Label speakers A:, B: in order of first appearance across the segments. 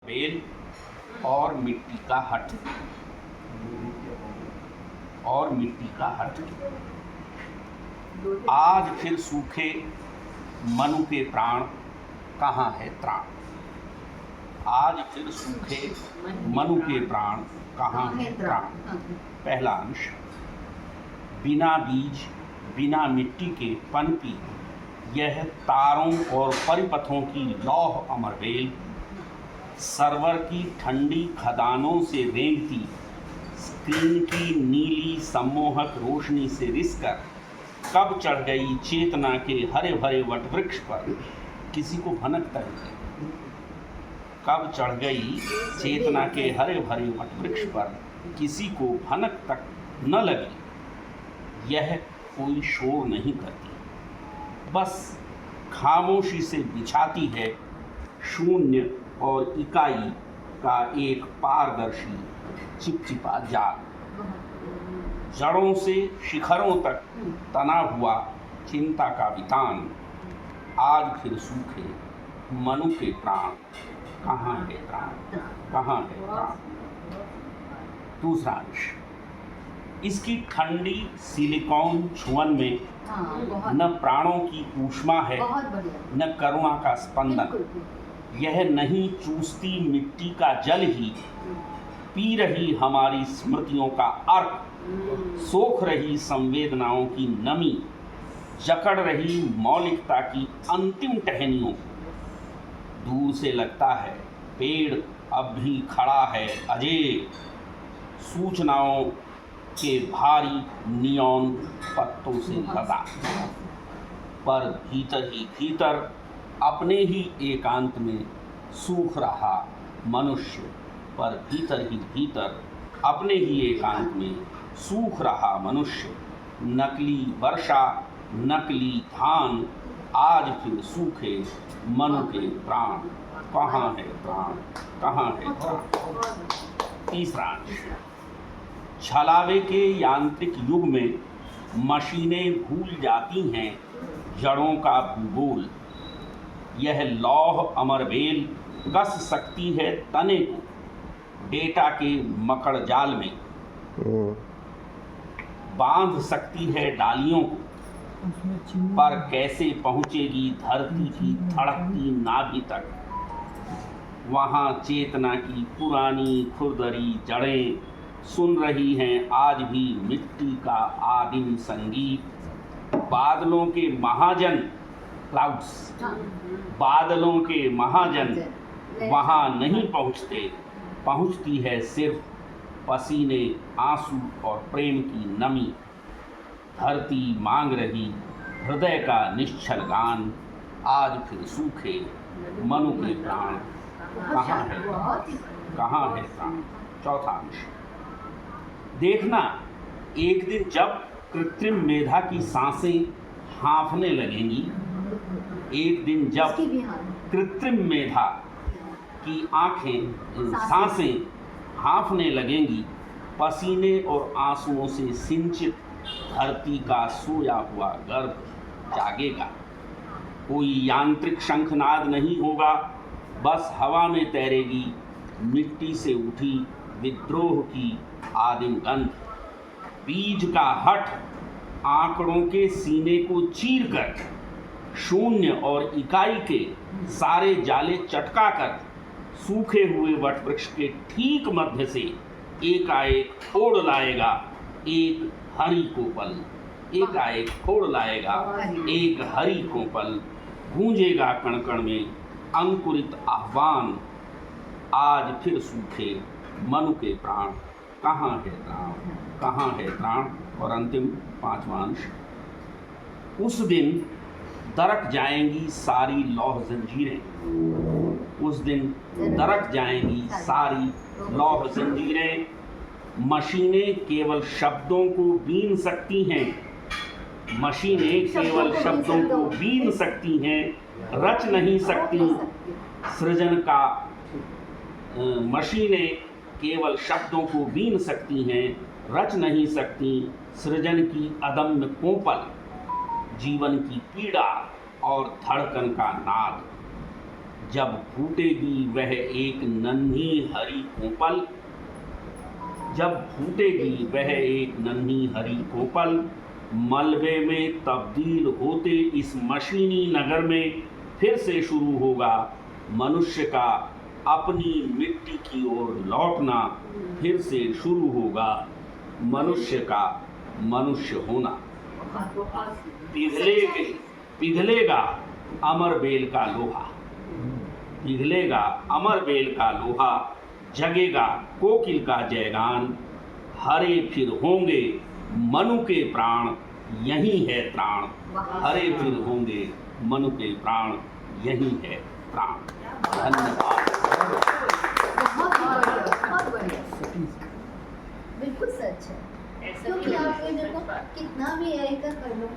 A: Bell और मिट्टी का हट, और मिट्टी का हट। आज फिर सूखे मनु के प्राण, कहाँ है त्राण। आज फिर सूखे मनु के प्राण, कहाँ है त्राण। पहला अंश। बिना बीज बिना मिट्टी के पनपी यह तारों और परिपथों की लौह अमर बेल, सरवर की ठंडी खदानों से रेंगती स्क्रीन की नीली सम्मोहक रोशनी से रिसकर कब चढ़ गई चेतना के हरे भरे वटवृक्ष पर, किसी को भनक तक नहीं। कब चढ़ गई चेतना के हरे भरे वटवृक्ष पर, किसी को भनक तक न लगी। यह कोई शोर नहीं करती, बस खामोशी से बिछाती है शून्य और इकाई का एक पारदर्शी चिपचिपा जाल। जड़ों से शिखरों तक तना हुआ चिंता का वितान, आज फिर सूखे मनु के प्राण, कहाँ है त्राण, कहाँ है त्राण। दूसरा अंश। इसकी ठंडी सिलिकॉन छुअन में न प्राणों की ऊष्मा है, न करुणा का स्पंदन। यह नहीं चूसती मिट्टी का जल ही, पी रही हमारी स्मृतियों का अर्क, सोख रही संवेदनाओं की नमी, जकड़ रही मौलिकता की अंतिम टहनियों। दूर से लगता है पेड़ अब भी खड़ा है अजय, सूचनाओं के भारी नियॉन पत्तों से लदा। पर भीतर ही भीतर अपने ही एकांत में सूख रहा मनुष्य, पर भीतर ही भीतर अपने ही एकांत में सूख रहा मनुष्य। नकली वर्षा नकली धान, आज फिर सूखे मनु के प्राण, कहाँ है प्राण, कहाँ है प्राण। तीसरा अंश। छलावे के यांत्रिक युग में मशीनें भूल जाती हैं जड़ों का भूगोल। यह लौह अमर बेल कस सकती है तने को डेटा के मकड़ जाल में, बांध सकती है डालियों को, पर कैसे पहुंचेगी धरती की धड़कती नाभि तक। वहां चेतना की पुरानी खुरदरी जड़ें सुन रही हैं आज भी मिट्टी का आदिम संगीत। बादलों के महाजन क्लाउड्स, बादलों के महाजन वहां नहीं पहुंचते, पहुंचती है सिर्फ पसीने आंसू और प्रेम की नमी। धरती मांग रही हृदय का निश्चल गान, आज फिर सूखे मनु के प्राण, कहाँ है, कहाँ है प्राण। चौथा अंश। देखना एक दिन जब कृत्रिम मेधा की सांसें हाँफने लगेंगी, एक दिन जब कृत्रिम मेधा की सांसें हाँफने लगेंगी, पसीने और आंसुओं से सिंचित धरती का सोया हुआ गर्भ जागेगा। कोई यांत्रिक शंखनाद नहीं होगा, बस हवा में तैरेगी मिट्टी से उठी विद्रोह की आदिम गंध। बीज का हठ आंकड़ों के सीने को चीरकर, शून्य और इकाई के सारे जाले चटका कर, सूखे हुए वटवृक्ष के ठीक मध्य से एकाएक फोड़ लाएगा एक हरि को पल, एकाएक फोड़ लाएगा एक हरि को पल। गूंजेगा कण कण में अंकुरित आह्वान, आज फिर सूखे मनु के प्राण, कहाँ है त्राण, कहाँ है त्राण। और अंतिम पांचवां अंश। उस दिन दरक जाएंगी सारी लौह जंजीरें, उस दिन दरक जाएंगी सारी लौह जंजीरें। मशीनें केवल शब्दों को बीन सकती हैं, मशीनें केवल शब्दों को बीन सकती हैं, रच नहीं सकती सृजन का। मशीनें केवल शब्दों को बीन सकती हैं, रच नहीं सकती सृजन की अदम्य कोपल, जीवन की पीड़ा और धड़कन का नाद। जब फूटेगी वह एक नन्ही हरी कोपल, जब फूटेगी वह एक नन्ही हरी कोपल, मलबे में तब्दील होते इस मशीनी नगर में फिर से शुरू होगा मनुष्य का अपनी मिट्टी की ओर लौटना, फिर से शुरू होगा मनुष्य का मनुष्य होना। पिघलेगा अमर बेल का लोहा, पिघलेगा अमर बेल का लोहा, जगेगा कोकिल का जयगान, हरे फिर होंगे मनु के प्राण, यही है त्राण, हरे फिर होंगे मनु के प्राण, यही है प्राण। धन्यवाद।
B: बहुत बढ़िया, बिल्कुल सच है। क्योंकि आप ये देखो कितना भी एआई का कर लो,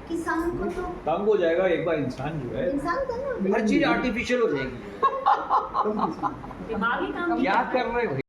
B: किसान को तो
C: तंग हो जाएगा एक बार इंसान जो है,
B: इंसान करना
C: हर चीज आर्टिफिशियल हो जाएगी।
D: दिमागी काम
C: क्या कर रहे हो?